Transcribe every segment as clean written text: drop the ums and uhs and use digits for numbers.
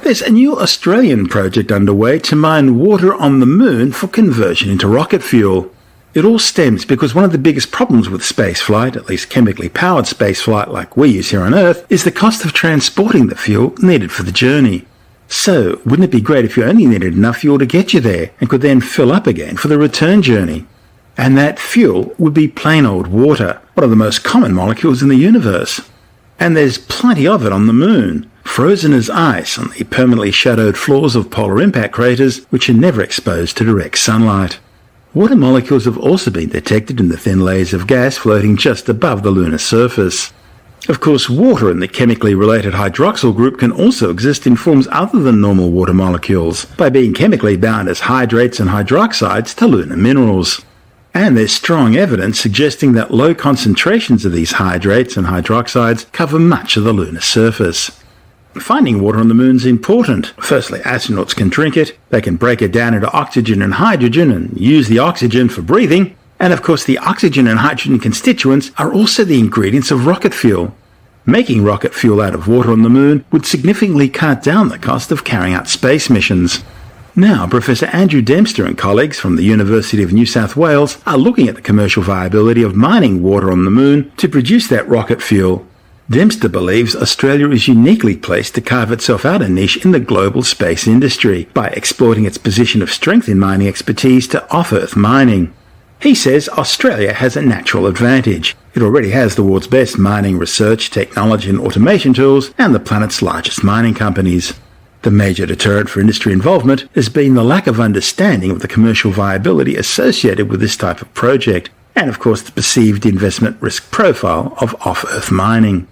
There's a new Australian project underway to mine water on the moon for conversion into rocket fuel. It all stems because one of the biggest problems with spaceflight, at least chemically powered spaceflight like we use here on Earth, is the cost of transporting the fuel needed for the journey. So, wouldn't it be great if you only needed enough fuel to get you there and could then fill up again for the return journey? And that fuel would be plain old water, one of the most common molecules in the universe. And there's plenty of it on the moon, frozen as ice on the permanently shadowed floors of polar impact craters which are never exposed to direct sunlight. Water molecules have also been detected in the thin layers of gas floating just above the lunar surface. Of course, water in the chemically related hydroxyl group can also exist in forms other than normal water molecules, by being chemically bound as hydrates and hydroxides to lunar minerals. And there's strong evidence suggesting that low concentrations of these hydrates and hydroxides cover much of the lunar surface. Finding water on the moon is important. Firstly, astronauts can drink it, they can break it down into oxygen and hydrogen and use the oxygen for breathing, and of course the oxygen and hydrogen constituents are also the ingredients of rocket fuel. Making rocket fuel out of water on the moon would significantly cut down the cost of carrying out space missions. Now, Professor Andrew Dempster and colleagues from the University of New South Wales are looking at the commercial viability of mining water on the moon to produce that rocket fuel. Dempster believes Australia is uniquely placed to carve itself out a niche in the global space industry by exploiting its position of strength in mining expertise to off-Earth mining. He says Australia has a natural advantage. It already has the world's best mining research, technology and automation tools and the planet's largest mining companies. The major deterrent for industry involvement has been the lack of understanding of the commercial viability associated with this type of project, and of course the perceived investment risk profile of off-Earth mining.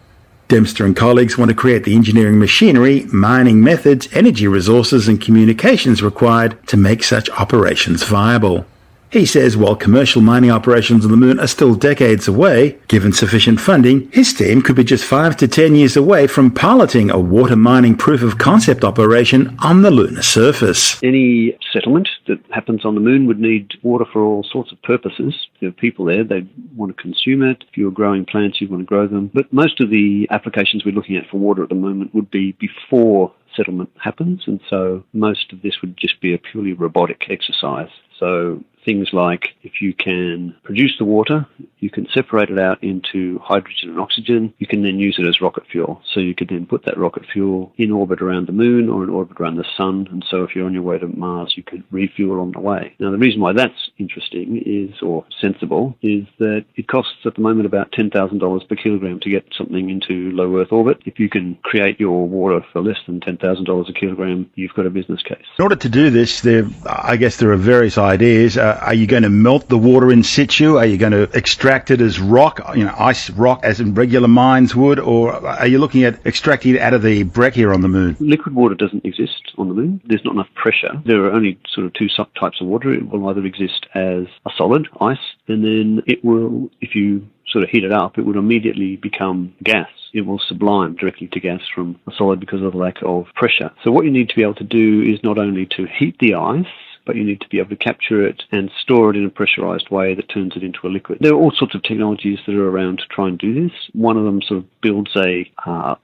Dempster and colleagues want to create the engineering machinery, mining methods, energy resources and communications required to make such operations viable. He says while commercial mining operations on the moon are still decades away, given sufficient funding, his team could be just 5 to 10 years away from piloting a water mining proof-of-concept operation on the lunar surface. Any settlement that happens on the moon would need water for all sorts of purposes. There are people there, they want to consume it. If you're growing plants, you want to grow them. But most of the applications we're looking at for water at the moment would be before settlement happens, and so most of this would just be a purely robotic exercise. So things like if you can produce the water, you can separate it out into hydrogen and oxygen, you can then use it as rocket fuel. So you could then put that rocket fuel in orbit around the moon or in orbit around the sun, and so if you're on your way to Mars, you could refuel on the way. Now the reason why that's interesting is, or sensible, is that it costs at the moment about $10,000 per kilogram to get something into low Earth orbit. If you can create your water for less than $10,000 a kilogram, you've got a business case. In order to do this, I guess there are various ideas. Are you going to melt the water in situ? Are you going to extract it as rock, ice rock as in regular mines would? Or are you looking at extracting it out of the breccia on the moon? Liquid water doesn't exist on the moon. There's not enough pressure. There are only sort of two types of water. It will either exist as a solid, ice, and then it will, if you sort of heat it up, it would immediately become gas. It will sublime directly to gas from a solid because of the lack of pressure. So what you need to be able to do is not only to heat the ice, but you need to be able to capture it and store it in a pressurized way that turns it into a liquid. There are all sorts of technologies that are around to try and do this. One of them sort of builds a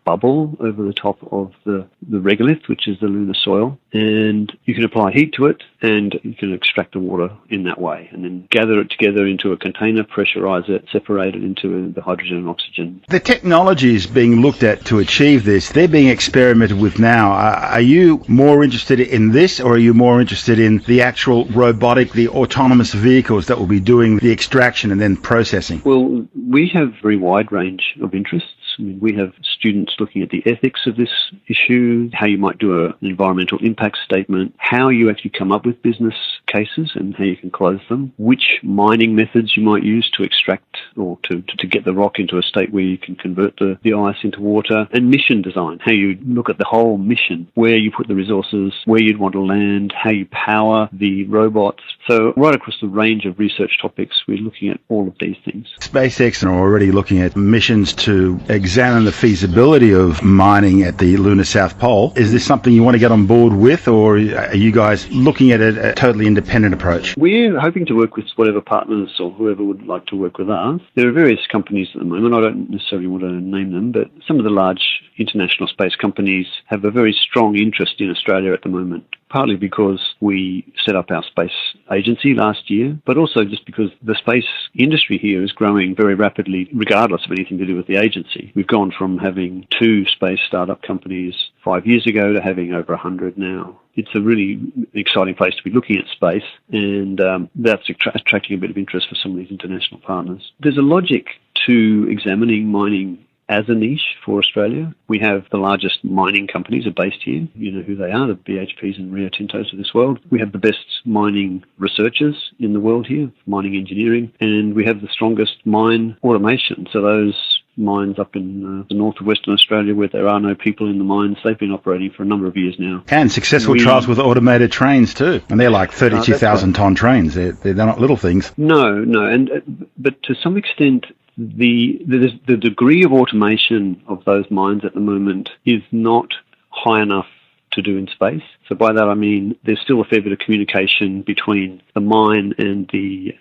bubble over the top of the regolith, which is the lunar soil, and you can apply heat to it and you can extract the water in that way and then gather it together into a container, pressurize it, separate it into the hydrogen and oxygen. The technologies being looked at to achieve this, they're being experimented with now. Are you more interested in this, or are you more interested in the actual robotic, the autonomous vehicles that will be doing the extraction and then processing? Well, we have a very wide range of interests. I mean, we have students looking at the ethics of this issue, how you might do an environmental impact statement, how you actually come up with business cases and how you can close them, which mining methods you might use to extract or to get the rock into a state where you can convert the ice into water, and mission design, how you look at the whole mission, where you put the resources, where you'd want to land, how you power the robots. So right across the range of research topics, we're looking at all of these things. SpaceX are already looking at missions to examine examine the feasibility of mining at the lunar South Pole. Is this something you want to get on board with, or are you guys looking at a totally independent approach? We're hoping to work with whatever partners or whoever would like to work with us. There are various companies at the moment. I don't necessarily want to name them, but some of the large international space companies have a very strong interest in Australia at the moment, partly because we set up our space agency last year, but also just because the space industry here is growing very rapidly, regardless of anything to do with the agency. We've gone from having 2 space startup companies 5 years ago to having over 100 now. It's a really exciting place to be looking at space, and that's attracting a bit of interest for some of these international partners. There's a logic to examining mining as a niche for Australia. We have the largest mining companies are based here. You know who they are, the BHPs and Rio Tintos of this world. We have the best mining researchers in the world here, mining engineering, and we have the strongest mine automation. So those mines up in the north of Western Australia where there are no people in the mines, they've been operating for a number of years now. And successful trials with automated trains too. And they're like 32,000 tonne trains. They're not little things. No. But to some extent, the degree of automation of those mines at the moment is not high enough to do in space. So by that I mean there's still a fair bit of communication between the mine and the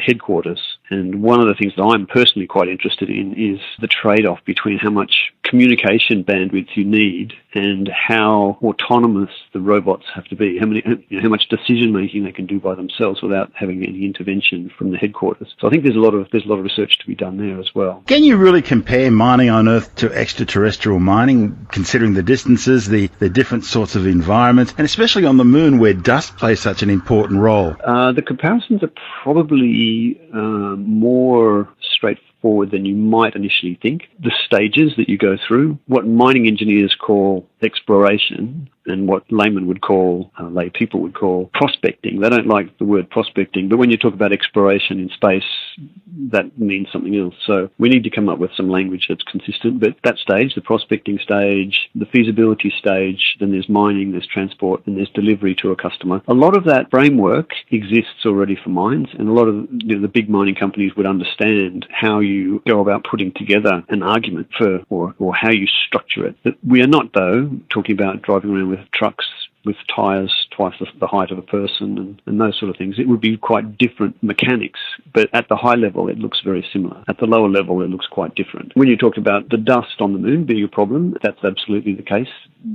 headquarters. And one of the things that I'm personally quite interested in is the trade-off between how much communication bandwidth you need and how autonomous the robots have to be, how much decision-making they can do by themselves without having any intervention from the headquarters. So I think there's a lot of research to be done there as well. Can you really compare mining on Earth to extraterrestrial mining, considering the distances, the different sorts of environments, and especially on the moon where dust plays such an important role? The comparisons are probably more straightforward than you might initially think. The stages that you go through, what mining engineers call exploration and what laymen would call, lay people would call prospecting. They don't like the word prospecting, but when you talk about exploration in space, that means something else. So we need to come up with some language that's consistent. But that stage, the prospecting stage, the feasibility stage, then there's mining, there's transport, and there's delivery to a customer. A lot of that framework exists already for mines, and a lot of the big mining companies would understand how you go about putting together an argument for, or how you structure it. But we are not, though, talking about driving around with trucks with tyres twice the height of a person and those sort of things. It would be quite different mechanics, but at the high level it looks very similar. At the lower level it looks quite different. When you talk about the dust on the moon being a problem, that's absolutely the case.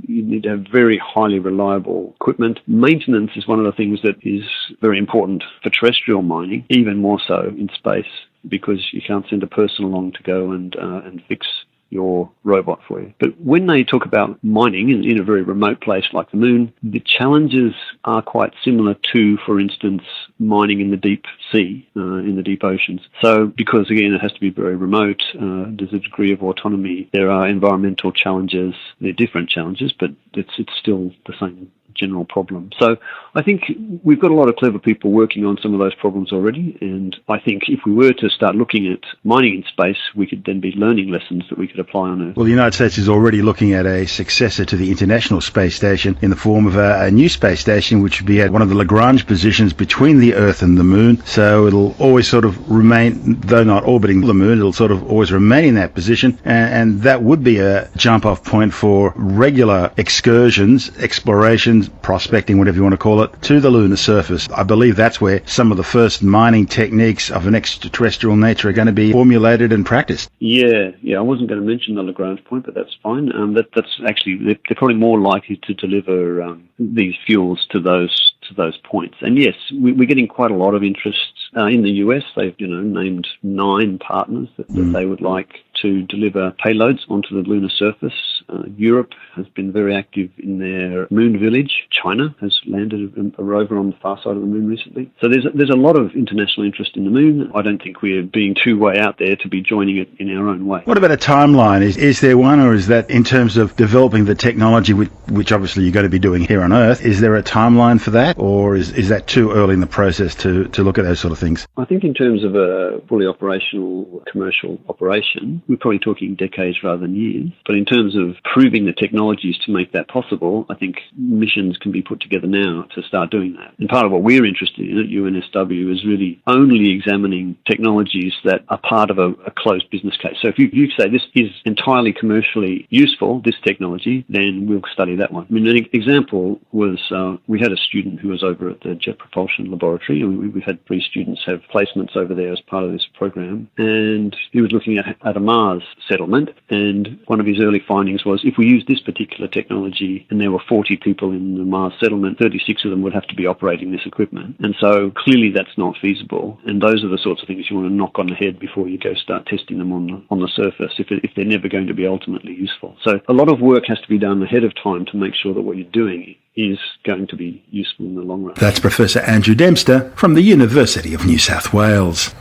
You need to have very highly reliable equipment. Maintenance is one of the things that is very important for terrestrial mining, even more so in space, because you can't send a person along to go and fix your robot for you. But when they talk about mining in a very remote place like the moon, the challenges are quite similar to, for instance, mining in the deep sea, in the deep oceans. So because, again, it has to be very remote, there's a degree of autonomy. There are environmental challenges. They're different challenges, but it's still the same general problem. So I think we've got a lot of clever people working on some of those problems already, and I think if we were to start looking at mining in space, we could then be learning lessons that we could apply on Earth. Well, the United States is already looking at a successor to the International Space Station in the form of a new space station, which would be at one of the Lagrange positions between the Earth and the Moon. So it'll always sort of remain, though not orbiting the Moon, it'll sort of always remain in that position, and that would be a jump-off point for regular excursions, explorations, prospecting, whatever you want to call it, to the lunar surface. I believe that's where some of the first mining techniques of an extraterrestrial nature are going to be formulated and practiced. Yeah. I wasn't going to mention the Lagrange point, but that's fine. That's actually, they're probably more likely to deliver these fuels to those points. And yes, we're getting quite a lot of interest in the US. They've named 9 partners that they would like to deliver payloads onto the lunar surface. Europe has been very active in their moon village. China has landed a rover on the far side of the moon recently. So there's a lot of international interest in the moon. I don't think we're being too way out there to be joining it in our own way. What about a timeline? Is there one, or is that in terms of developing the technology, which obviously you're going to be doing here on Earth, is there a timeline for that, or is that too early in the process to look at those sort of things? I think in terms of a fully operational commercial operation, we're probably talking decades rather than years. But in terms of proving the technologies to make that possible, I think missions can can be put together now to start doing that. And part of what we're interested in at UNSW is really only examining technologies that are part of a closed business case. So if you say this is entirely commercially useful, this technology, then we'll study that one. I mean, an example was we had a student who was over at the Jet Propulsion Laboratory, and we've had 3 students have placements over there as part of this program, and he was looking at a Mars settlement, and one of his early findings was if we use this particular technology and there were 40 people in the Mars settlement, 36 of them would have to be operating this equipment. And so clearly that's not feasible, and those are the sorts of things you want to knock on the head before you go start testing them on the surface if they're never going to be ultimately useful. So a lot of work has to be done ahead of time to make sure that what you're doing is going to be useful in the long run. That's Professor Andrew Dempster from the University of New South Wales.